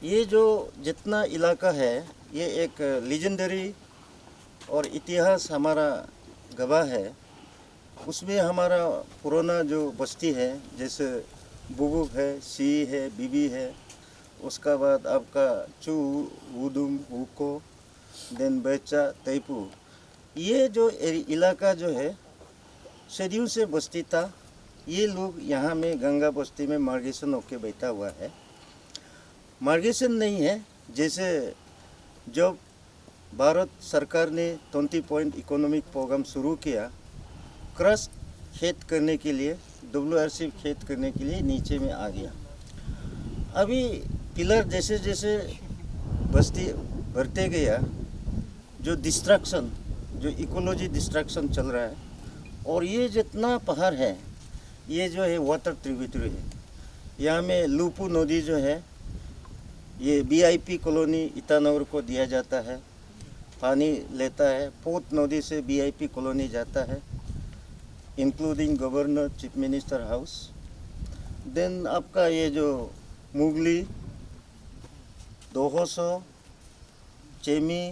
ये जो जितना इलाका है ये एक लीजेंडरी और इतिहास हमारा गवाह है। उसमें हमारा पुराना जो बस्ती है जैसे बुबुक है, सी है, बीबी है, उसका बाद आपका चू, वुदुम, वुको, देन बेचा, तैपू। ये जो इलाका जो है सदियों से बस्ती था। ये लोग यहाँ में गंगा बस्ती में मार्गेशन होके बैठा हुआ है। मार्गेशन नहीं है, जैसे जब भारत सरकार ने 20 पॉइंट इकोनॉमिक प्रोग्राम शुरू किया, क्रस्ट खेत करने के लिए, WRC खेत करने के लिए नीचे में आ गया। अभी पिलर जैसे जैसे बस्ती बढ़ते गया, जो डिस्ट्रक्शन, जो इकोलॉजी डिस्ट्रक्शन चल रहा है, और ये जितना पहाड़ है ये जो है वाटर ट्रिब्यूटरी है। यहाँ में लूपू नदी जो है ये BIP कॉलोनी ईटानगर को दिया जाता है, पानी लेता है। पोत नदी से BIP कॉलोनी जाता है, including governor, chief minister house. Then आपका ये जो मुगली, दोहोसो, चेमी,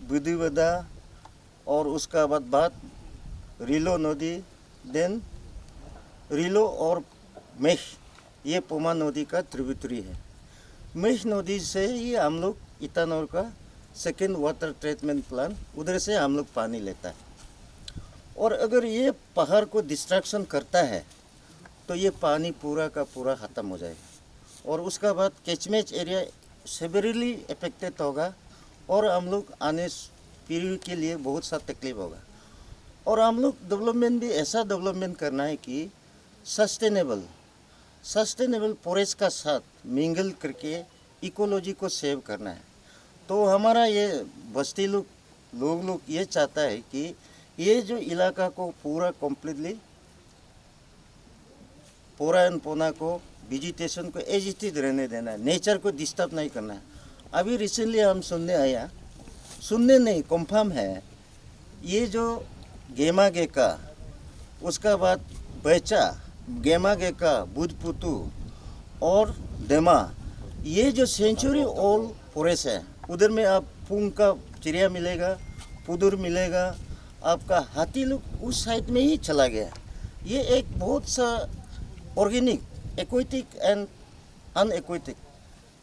बुद्धिवदा और उसका बाद रिलो नदी, देन रिलो और मेघ, ये पोमा नदी का ट्रिब्यूटरी है। मेघ नदी से ही हम लोग ईटानगर का सेकेंड वाटर ट्रीटमेंट प्लांट, उधर से हम लोग पानी लेता है। और अगर ये पहाड़ को डिस्ट्रैक्शन करता है तो ये पानी पूरा का पूरा ख़त्म हो जाएगा और उसका बाद कैचमेंट एरिया सेवरली अफेक्टेड होगा और हम लोग आने पीढ़ी के लिए बहुत सा तकलीफ होगा। और हम लोग डेवलपमेंट भी ऐसा डेवलपमेंट करना है कि सस्टेनेबल फॉरेस्ट का साथ मिंगल करके इकोलॉजी को सेव करना है। तो हमारा ये बस्ती लोग ये चाहता है कि ये जो इलाका को पूरा कम्प्लीटली पोरा एंड पोना को, वेजिटेशन को एज इट इज रहने देना है, नेचर को डिस्टर्ब नहीं करना है। अभी रिसेंटली हम सुनने नहीं कंफर्म है, ये जो गेमा गेका, उसका बाद बेचा, गेमा गेका, बुधपुतु और डेमा, ये जो सेंचुरी ओल्ड फॉरेस्ट है, उधर में आप पुंग का चिड़िया मिलेगा, पुदुर मिलेगा, आपका हाथी लोग उस साइड में ही चला गया। ये एक बहुत सा organic, aquatic and unaquatic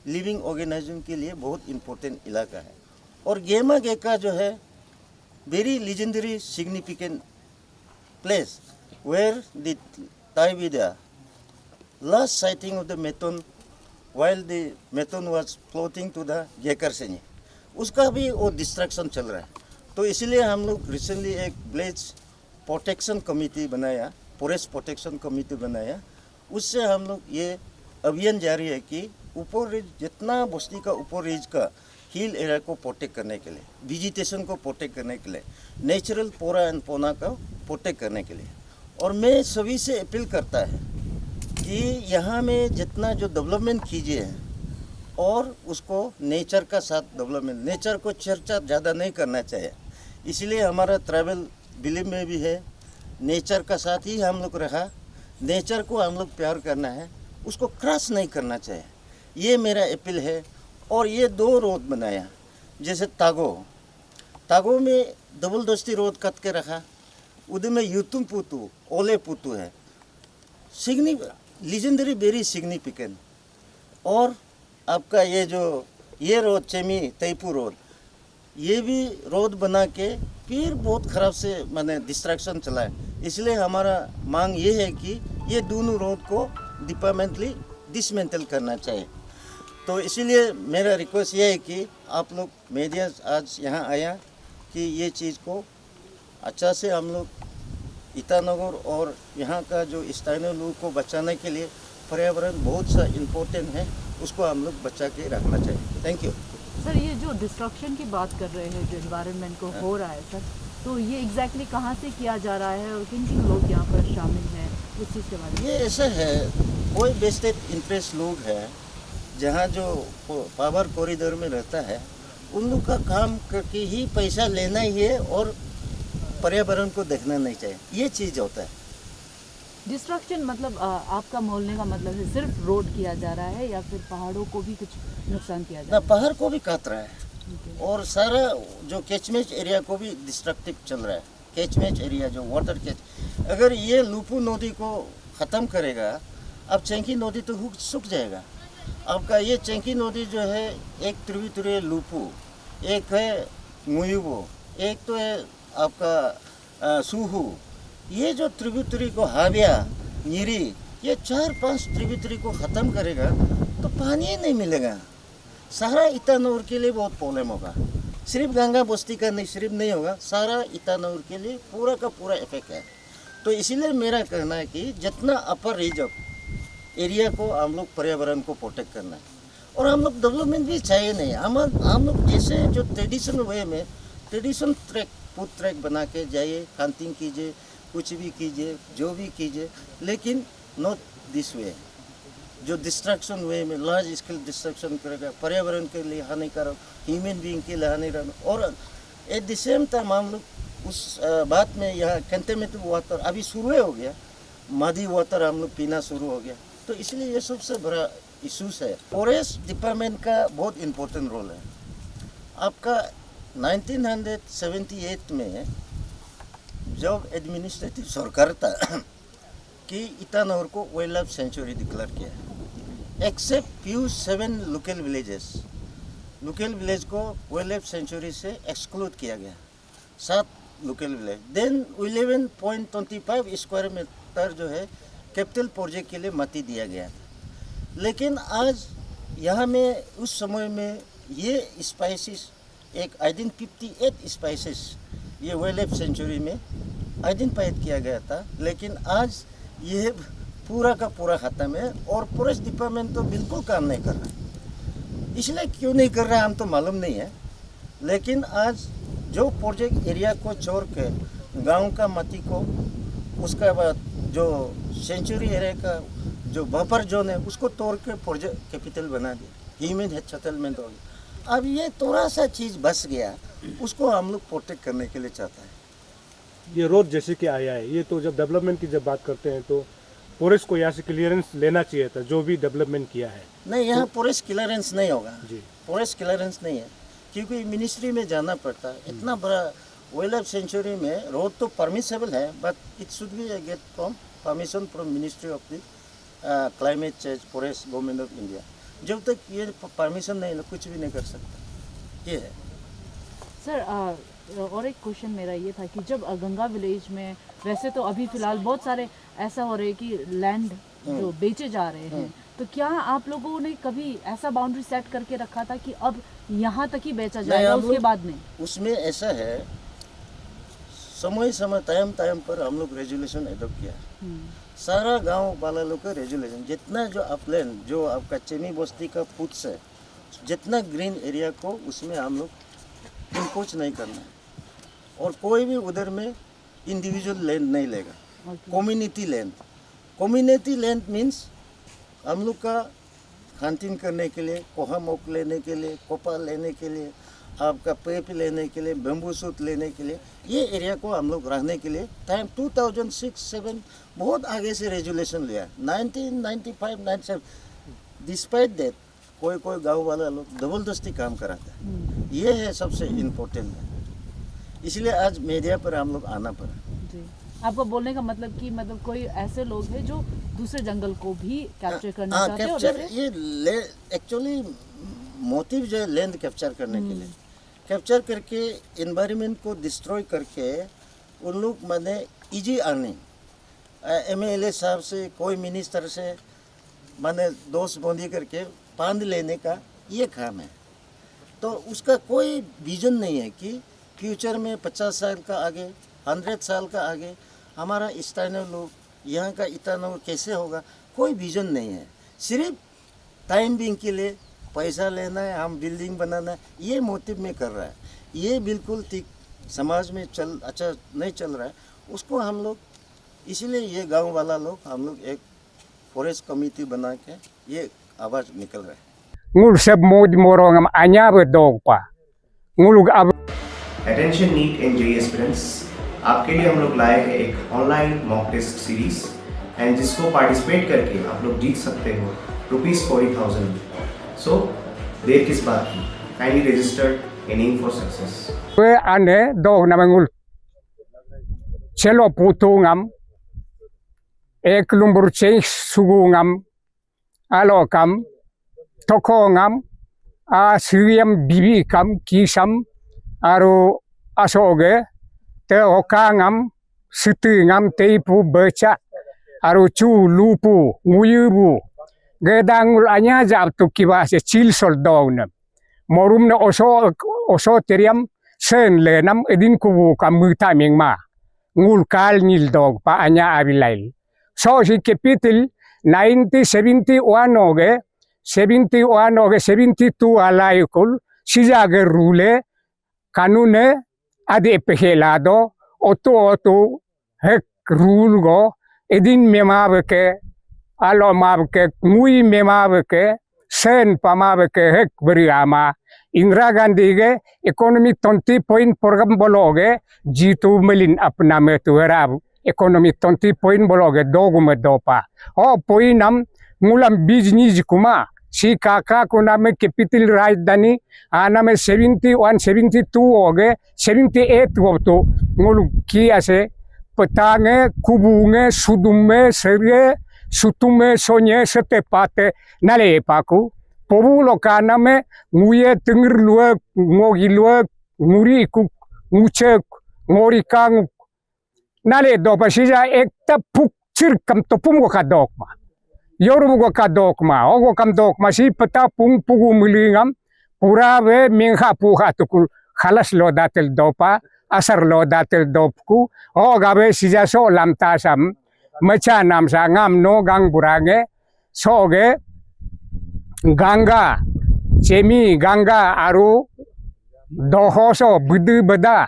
living organism के लिए बहुत इम्पोर्टेंट इलाका है। और गेमा गेका जो है very legendary significant place where the Tayvida last sighting of the Meton while the Meton was floating to the Gekarseni, उसका भी वो डिस्ट्रैक्शन चल रहा है। तो इसलिए हम लोग रिसेंटली एक विलेज प्रोटेक्शन कमेटी बनाया, फॉरेस्ट प्रोटेक्शन कमेटी बनाया। उससे हम लोग ये अभियान जारी है कि ऊपर रिज, जितना बस्ती का ऊपर रिज का हिल एरिया को प्रोटेक्ट करने के लिए, वेजिटेशन को प्रोटेक्ट करने के लिए, नेचुरल पोरा एंड पोना को प्रोटेक्ट करने के लिए। और मैं सभी से अपील करता है कि यहाँ में जितना जो डेवलपमेंट कीजिए और उसको नेचर का साथ डेवलपमेंट, नेचर को चर्चा ज़्यादा नहीं करना चाहिए। इसलिए हमारा ट्रैवल बिलीव में भी है, नेचर का साथ ही हम लोग रहा, नेचर को हम लोग प्यार करना है, उसको क्रॉस नहीं करना चाहिए। ये मेरा अपील है। और ये 2 रोड बनाया, जैसे तागो में डबल दोस्ती रोड कट के रखा, उधर में यूतुम पुतु, ओले पुतु है, लीजेंडरी वेरी सिग्निफिकेंट। और आपका ये रोड चेमी तैपू रोड, ये भी रोड बना के फिर बहुत ख़राब से माने डिस्ट्रैक्शन चला है। इसलिए हमारा मांग ये है कि ये दोनों रोड को डिपार्टमेंटली डिसमेंटल करना चाहिए। तो इसीलिए मेरा रिक्वेस्ट ये है कि आप लोग मीडिया आज यहाँ आया कि ये चीज़ को अच्छा से हम लोग ईटानगर और यहाँ का जो स्थानीय लोगों को बचाने के लिए पर्यावरण बहुत सा इम्पोर्टेंट है, उसको हम लोग बचा के रखना चाहिए। Thank you sir. ये जो डिस्ट्रक्शन की बात कर रहे हैं, जो इन्वायरमेंट को हो रहा है सर, तो ये एग्जैक्टली कहाँ से किया जा रहा है और किन किन लोग यहाँ पर शामिल हैं, उस चीज़ के बारे में? ये ऐसा है, कोई वेस्टेड इंटरेस्ट लोग हैं जहाँ जो पावर कॉरिडोर में रहता है, उन लोग का काम करके ही पैसा लेना ही है और पर्यावरण को देखना नहीं चाहिए। ये चीज़ होता है। डिस्ट्रक्शन मतलब आपका बोलने का मतलब है सिर्फ रोड किया जा रहा है या फिर पहाड़ों को भी कुछ नुकसान किया जा ना रहा पहाड़ को भी काट रहा है है? और सारा जो कैचमेंट एरिया को भी डिस्ट्रक्टिव चल रहा है। कैचमेंट एरिया जो वाटर कैच, अगर ये लुपू नदी को ख़त्म करेगा, अब चेंकी नदी तो सूख जाएगा। आपका ये चेंकी नदी जो है, एक त्रिवितुरी है लुपू, एक है मुयुबो, एक तो है आपका सूहू। ये जो त्रिवितुरी को हाविया, नीरी, ये 4-5 त्रिवितुरी को ख़त्म करेगा तो पानी ही नहीं मिलेगा। सारा ईटानगर के लिए बहुत प्रॉब्लम होगा। सिर्फ गंगा बस्ती का नहीं, सिर्फ नहीं होगा, सारा ईटानगर के लिए पूरा का पूरा इफेक्ट है। तो इसीलिए मेरा कहना है कि जितना अपर रिजर्व एरिया को हम लोग पर्यावरण को प्रोटेक्ट करना है। और हम लोग डेवलपमेंट भी चाहिए नहीं, हम लोग जैसे जो ट्रेडिशनल वे में ट्रेडिशनल ट्रैक, फूड ट्रैक बना के जाइए, हंटिंग कीजिए, कुछ भी कीजिए, जो भी कीजिए, लेकिन नॉट दिस वे जो डिस्ट्रक्शन वे में लार्ज स्केल डिस्ट्रक्शन करेगा, पर्यावरण के लिए हानिकारक, ह्यूमन बीइंग के लिए हानिकारक। और एट द सेम टाइम हम लोग उस बात में यहाँ कंटेमिनेटेड वाटर अभी शुरू हो गया, मदी वाटर हम लोग पीना शुरू हो गया। तो इसलिए ये सबसे बड़ा इशूज़ है। फॉरेस्ट डिपार्टमेंट का बहुत इम्पोर्टेंट रोल है। आपका 1978 में जब एडमिनिस्ट्रेटिव सरकार था कि ईटानगर को वाइल्ड लाइफ सेंचुरी डिक्लेयर किया, एक्सेप्ट फ्यू 7 लोकल विलेज को वाइल्ड लाइफ सेंचुरी से एक्सक्लूड किया गया, 7 local village. Then 11.25 square metre जो है कैपिटल प्रोजेक्ट के लिए माटी दिया गया। लेकिन आज यहाँ में उस समय में ये स्पाइसेस एक 58 स्पाइसेस ये वाइल्ड लाइफ सेंचुरी में आइडेंटिफाइड किया गया था, लेकिन आज ये पूरा का पूरा खत्म है। और फॉरेस्ट डिपार्टमेंट तो बिल्कुल काम नहीं कर रहा। इसलिए क्यों नहीं कर रहा हम तो मालूम नहीं है, लेकिन आज जो प्रोजेक्ट एरिया को छोड़ के गांव का माटी को, उसका बाद जो सेंचुरी एरिया का जो बफर जोन है उसको तोड़ के प्रोजेक्ट कैपिटल बना दिया, ह्यूमन हेड सेटलमेंट हो गया। अब ये थोड़ा सा चीज़ बस गया, उसको हम लोग प्रोटेक्ट करने के लिए चाहता है। ये रोड जैसे कि आया है, ये तो जब डेवलपमेंट की जब बात करते हैं तो फॉरेस्ट को यहाँ से क्लियरेंस लेना चाहिए था, जो भी डेवलपमेंट किया है। नहीं, यहाँ फॉरेस्ट क्लियरेंस नहीं होगा जी, फॉरेस्ट क्लियरेंस नहीं है, क्योंकि मिनिस्ट्री में जाना पड़ता है। इतना बड़ा वाइल्ड लाइफ सेंचुरी में रोड तो परमिसेबल है, but it should be get from permission from ministry of the climate change, forest, government of India. जब तक ये परमिशन नहीं है कुछ भी नहीं कर सकता। ये है सर और एक क्वेश्चन मेरा ये था कि जब गंगा विलेज में वैसे तो अभी फ़िलहाल बहुत सारे ऐसा हो रहे हैं कि लैंड जो बेचे जा रहे हैं, तो क्या आप लोगों ने कभी ऐसा बाउंड्री सेट करके रखा था कि अब यहाँ तक ही बेचा जाएगा, उसके बाद नहीं? उसमें ऐसा है, समय टाइम पर हम लोग रेजुलेशन एडॉप्ट किया। सारा गांव वाला लोग का रेजुलेशन, जितना जो अपलैंड जो आपका चेमी बस्ती का फुट से जितना ग्रीन एरिया को उसमें हम लोग इंपोज नहीं करना है। और कोई भी उधर में इंडिविजुअल लैंड नहीं लेगा, कम्युनिटी लैंड मीन्स हम लोग का हंटिंग करने के लिए, कोहा मोक लेने के लिए, कोपा लेने के लिए, आपका पेप लेने के लिए, बेम्बू सूट लेने के लिए, ये एरिया को हम लोग रहने के लिए टाइम 2006-7 बहुत आगे से रेजुलेशन लिया। 1995-97 डिस्पाइट दैट कोई गांव वाला लोग जबरदस्ती काम कराता है। ये है सबसे इम्पोर्टेंट है, इसलिए आज मीडिया पर हम लोग आना पड़ा। जी, आपका बोलने का मतलब कि मतलब कोई ऐसे लोग हैं जो दूसरे जंगल को भी कैप्चर करना चाहते हैं? कैप्चर, ये एक्चुअली मोटिव जो है लैंड कैप्चर करने के लिए, कैप्चर करके एनवायरनमेंट को डिस्ट्रॉय करके उन लोग माने इजी अर्निंग, एमएलए साहब से, कोई मिनिस्टर से माने दोस्त बंदी करके पांद लेने का ये काम है। तो उसका कोई विजन नहीं है कि फ्यूचर में 50 साल का आगे, 100 साल का आगे हमारा स्थानीय लोग यहाँ का ईटानगर कैसे होगा, कोई विजन नहीं है। सिर्फ टाइम बिंग के लिए पैसा लेना है, हम बिल्डिंग बनाना है, ये मोटिव में कर रहा है। ये बिल्कुल ठीक समाज में अच्छा नहीं चल रहा है। उसको हम लोग इसलिए ये गांव वाला लोग हम लोग एक फॉरेस्ट कमिटी बना के ये आवाज़ निकल रहा है। ngul sep mod morong am anya bedog pa ngulug ab attention NEET and JEE aspirants, आपके लिए हम लोग लाए हैं एक online mock test series and जिसको पार्टिसिपेट करके आप लोग जीत सकते हो ₹40,000। सो देर किस बात की, काइंडली रजिस्टर एनिंग for success. we ane dog na mangul chelo putungam ek lumbur cheng sugungam alokam tokongam a siyam bibi kam kisam aru asoge te okangam sitingam teipu beca aru chu lupu nguyubu gedangul anya jab tu kibase chilsol dogna morum na oso teriam sen lenam edin kubu kam muta mingma ngul kal nil dog pa anya abilail so si capital 1971 oge 72 alaikul sijage rule kanune ade pehelado oto hek rule go edin memabeke alo mabke mui memabke sen pamabke hek beriama Indira Gandhi ge economy 20 point program bologe jitu melin apna me tuerab economy 20 point bologe dogu me dopa o poinam mulam business kuma si kaka kuna me capital rajdhani ana me 71 72 oge 78 goto ngulu ki ase petange kubunge sudume serge sutume sonye setepate nale paku Pobulo kana me nguye tengir lue ngogi lue nguri ku nguche ngori kang nale do pasija ekta puk cirkam topum go kadokma yoru go kadokma ogo kam dokma si peta pung pugu milingam pura ve mingha puha tukul khalas lo datel dopa asar lo datel dopku o gabe sija so lamtasam macha nam sa ngam no gang burange soge Ganga, Cemi, Ganga, Aru, Dohoso, Budu Beda,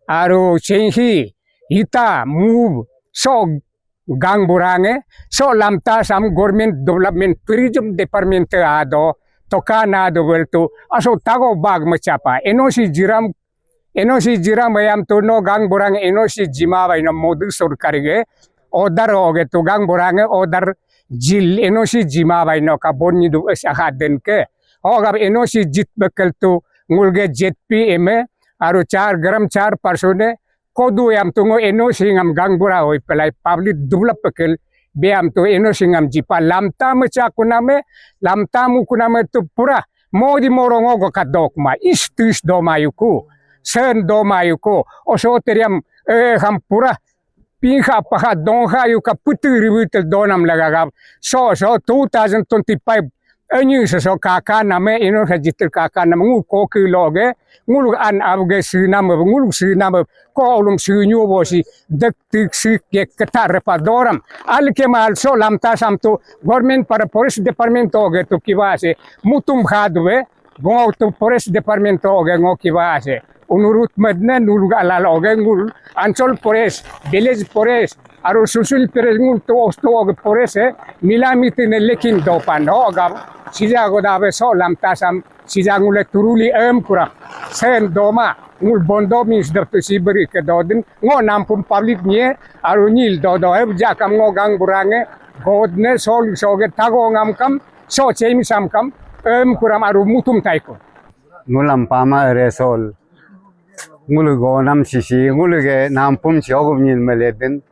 Aru, Cenghi, Ita, Move, so Gang Burange, so Lamta, some government development tourism department ado, Tokana do Welto, aso Tago Bag Machapa, Enosi Jiram, Ayam to no Gang Burang, Enosi Jima, in a modus or Karige, Odar Oge to Gang Burange, Odar. Jil enosi jima bay no kaboni do ahaden ke ogab enosi jit bekel tu ngulge jet pm aru 4 gram 4 persone kodu yam tungo enosi ngam gangbura hoy pelai public develop bekel be am to enosi ngam jipa lamta mecha kuname lamta mu kuname tu pura modi morongo go kadokma istis do mayuku sen do mayuku oso teriam ham pura Pinha paha donha yu kaputu ributel donam lagagab. So 2025 anyu so kaka name ino hajitel kaka nam ngu koki loge ngulu an abge sinam ngulu sinam ko ulum sinyu bosi dektik si ke ketar padoram alke mal so lamta samtu government para police department oge to kibase mutum khadwe go to police department oge ngo kibase unurut madna nurug alal oge ngul ancol pores village pores aru susul pores ngul to osto oge pores milamit ne lekin dopan oga sija godabe so lamta sam sija ngule turuli kura sen doma ngul bondo mis de sibri ke dodin ngo nampum public nie aru nil dodo jakam ngo gang burange godne sol soge tago ngam kam so chemi sam kam kuram aru mutum taiko ngulam pama resol ngulu go nam sisi ngulu ge nampum siogum nil meleden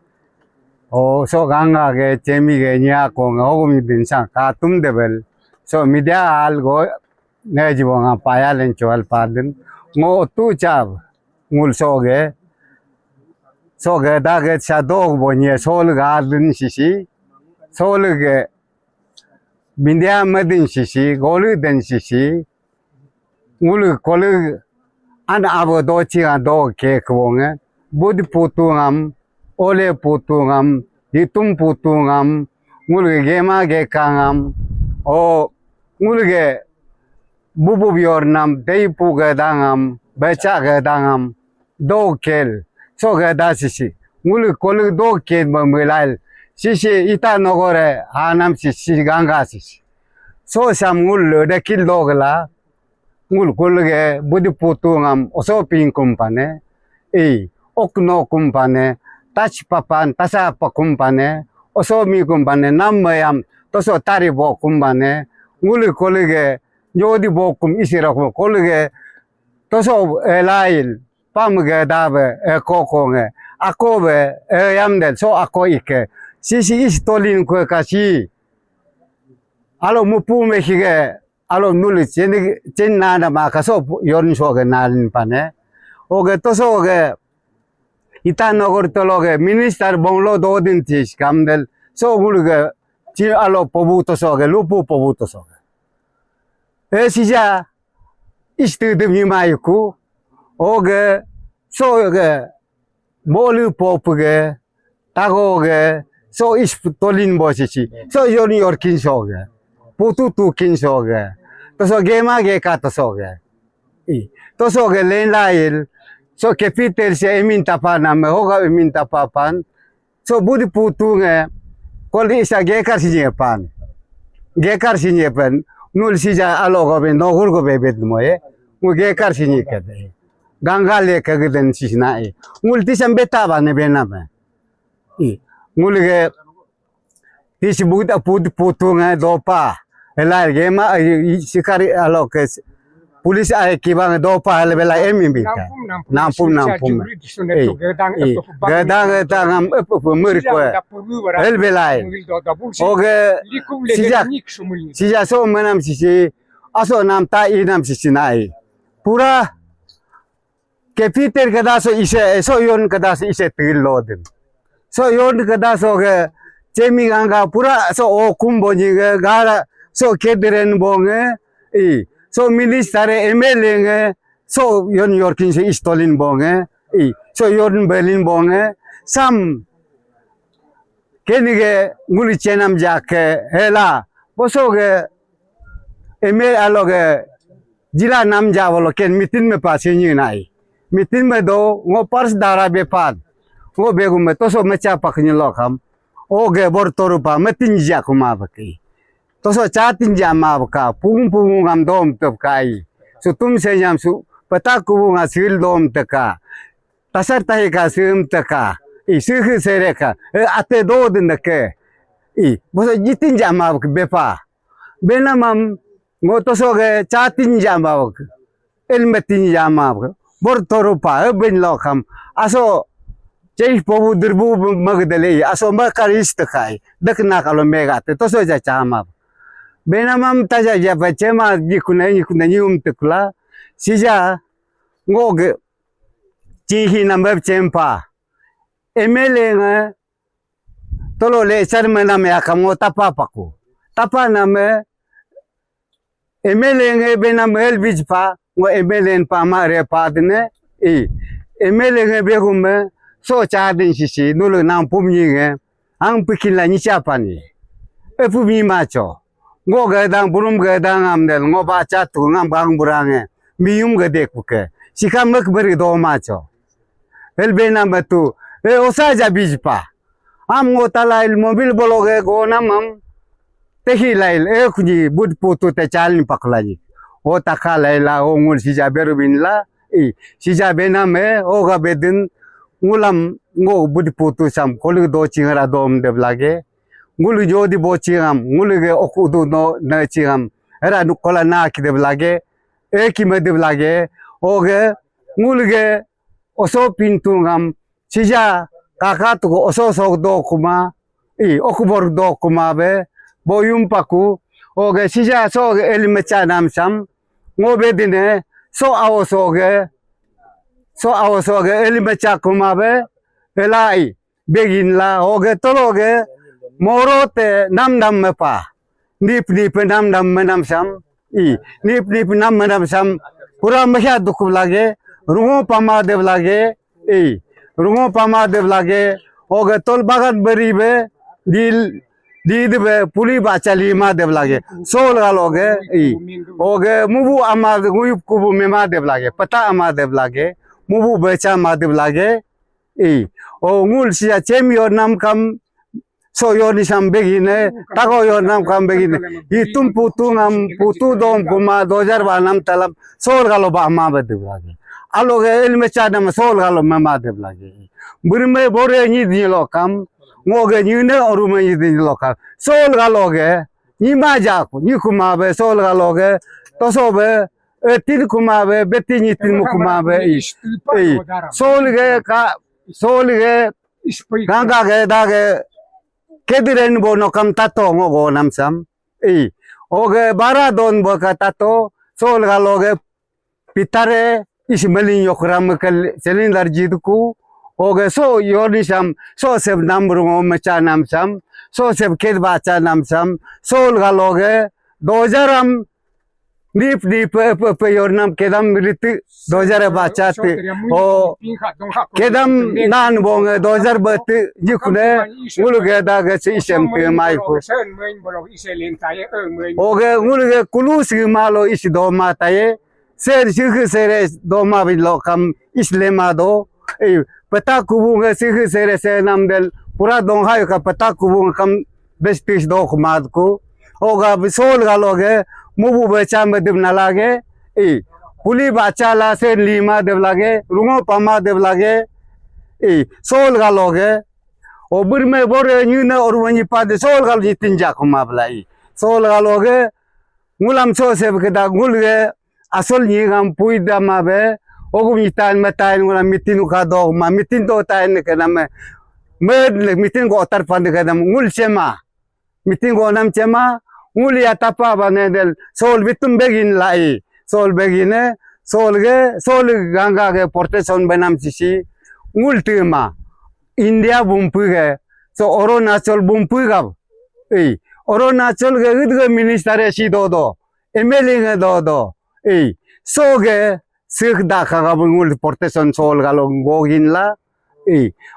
o so ganga ge chemi ge nya ko ngogum din sa ka tum debel so media al go ne jibonga paya len chol padin ngo tu chab ngul so ge da ge cha dog bonye sol ga din sisi sol ge media madin sisi golu den sisi ngulu kolu an abo do chi an do ke kwonge bud putungam ole putungam hitum putungam ngul ge ma ge kangam o ngul ge bubu biornam dei pu ge dangam becha ge dangam do kel so ge da sisi ngul kol do ke ma milal sisi ita nogore hanam sisi ganga sisi so sam ngul de kil dogla ngul kulge budi putungam oso ping kumpane okno kumpane tach papan tasa pa kumpane 어서 미군반에 남모양 또서 딸이 보군반에 우리 콜리게 요디 보군 이시라고 콜리게 또서 엘라일 밤게 다베 에코콩에 아코베 에얌데 소 아코 이케 시시 이스톨린 거까지 알로 무푸메 히게 알로 눌리 젠나나 마카서 연소게 나린 반에 오게 또서 오게 이탄노거 떨로게 미니스터 봉로 도딘 티스 감델 소 우리게 지 알로 포부토서게 루푸 포부토서게 에시자 이스트드 미마이쿠 오게 소게 몰루 포프게 타고게 소 이스톨린 보시치 소 요니 요르킨 소게 포투투 킨 소게 또서 게마게 카토 소게 이 또서게 렌라일 so capital siya iminta pa na hoga iminta pa pan so budi putunge koli isa gekar sinye pan nul sija alogo be nogur go be bet moye mu gekar sinye kade ganga le kagden sisna e mul tisam beta ba ne bena ba i mul ge tis buda putunge dopa ela gema sikari aloke police आए कि बांग दो पाल बेला Amy बिका नामपुम गदांग तांग मुर को L बेला ओगे सिजा सो मनम cc असो नाम ता ई नाम सिसी नाई पूरा कैपिटल गदासो इसे सो योन गदासो इसे तिल लोदन सो योन गदासो गे जेमी गांगा पूरा सो ओ कुंबोनी गारा सो केदरेन बोंगे ई so minister emelenge so yon yorkin se istolin bonge i so yon berlin bonge sam kenige nguli chenam jake hela bosoge emel aloge jila nam javolo ken mitin me pase ni nai mitin me do ngo pars dara be pad ngo begum me to so mecha pakni lokam oge bortoru pa metin jakuma baki तो चातिन जामा का पुंग पुंग हम दोम तब काई सो तुम से जाम सु पता कुबुंगा सिल दोम तका तसर तहे का सिम तका ई सिख सेरे का आते दो दिन के ई बस जितिन जामा के बेपा बेनमम ngो तो सो के चातिन जामा एलमतिन जामा बोर तोरुपा बेन लोखम आसो जेई पोबु दिरबु मगदले आसो मकारिस तकाई दकना कालो मेगाते तो सो जा Chama benamam taja ya bachema yum tekula sija ngog chihi number chempa emele nga tolo le charmana me akamo tapa paku tapa name emele nga benamel bijpa ngo emele pa mare padne e emele nga begume so chadin sisi nulu nam pumni nga ang pikila ni chapani e pumi macho ngo gadang burum gadang amdel ngo baca tu ngam bang burange miyum gede kuke sikam mek beri do macho el bena batu e osa bijpa am ngo talail mobil bologe go namam tehi lail e kuji bud putu te chalni paklaji o takalaila o ngul sija berubin la e sija bena me o ga bedin ngulam ngo bud putu sam kolu do chingara dom de blage ngulu jodi bocingam ngulu ge okudu no na cingam era nukola na ki de blage e ki me de blage oge ngulu ge oso pintungam sija kakatu oso sok do kuma i okubor do kuma be boyum paku oge sija so elmecha nam sam ngobe dine so awoso ge elmecha kuma be elai begin la oge tologe morote nam me pa nip nam sam i nip nam sam pura mahya dukh lage rungo pama dev lage i rungo pama dev lage oge tol bagan beri be dil be puli bachali ma dev lage sol galoge i oge mubu ama guyup kubu me ma dev lage pata ama dev lage mubu becha ma dev lage i o ngul sia chem yor nam kam so yoni sam begine tago yor nam kam begine itum putu dom kuma 2000 nam talam sol galo ba ma dev lage aloge elme cha nam sol galo ma dev lage burme bore ni dilo kam ngoge ni ne oruma ni de loka sol ga loge ni ma ja ko ni kuma be sol ga loge to so be tin kuma be beti ni tin kuma be sol ge ka sol ge ganga ge da ge kediren bo no kam tato ngo nam sam oge bara don bo ka tato sol ga loge pitare ismelin yokram kal cylinder jidku oge so yoni sam so seb number mo macha nam sam so seb ked bacha nam sam sol ga loge 2000 dip pe yornam kedam milit 2000 bacha te o kedam nan bong 2000 bat jikune ulge da ge isem pe mai ko oge ulge kulus malo is do mataye ser sikh sere do ma bi lo kam islema do pata kubunga sikh sere se nam del pura dong ha ka pata kubunga kam bestis do khmad ko oga bisol galoge mubu becha me dev na lage puli bacha la se lima dev lage rungo pama dev lage sol galoge obur me bore ni na orwani pa de sol gal jitin ja khma blai sol galoge ngulam so se ke da ngulge asol ni gam pui da ma be ogum itan matain ngula mitin ka do ma mitin do tain ke na me mitin go tar pand ke dam ngul chema mitin go nam chema ngul ya tapa ba ne del sol bitum begin lai sol begine sol ganga ge protection benam sisi ngul tema india bumpu ge so Arunachal bumpu ga Arunachal ge udge minister e si do MLA ge do so ge sikh da kha ga ngul protection sol ga lo gogin la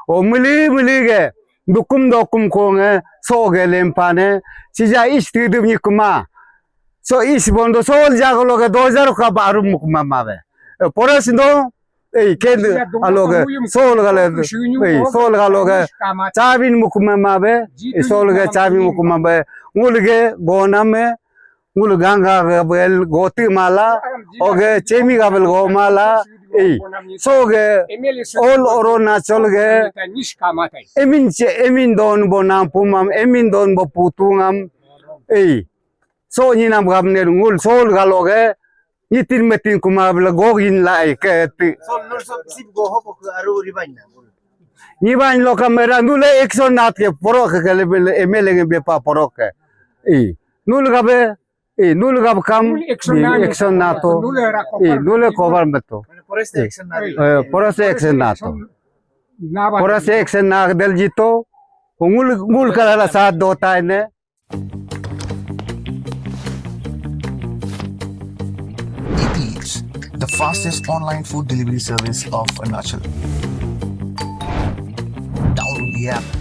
o muli ge dukum ko nge so ge lempane sija istidu ni kuma so is bondo sol jaglo ge 2000 ka baru mukma mabe porasindo ked aloge sol galoge chabin mukma mabe sol ge chabin mukma be ngulge goname ngul ganga bel goti mala oge chemi gabel go mala so ge all Arunachal ge emin don bonam pumam emin don bo putungam so ni nam gamne ngul sol galoge yitin metin kumabla gogin lai ke sol nur so sip go ho ko aru ribaina ni ban lo kamera nule 100 nat ke porok ke le MLA ge bepa porok ke nul gabe nul gab kam 100 nato nule cover meto forest action nato forest action na del jito ngul kala साथ दोता है ने Eats, the fastest online food delivery service of Arunachal. Download the app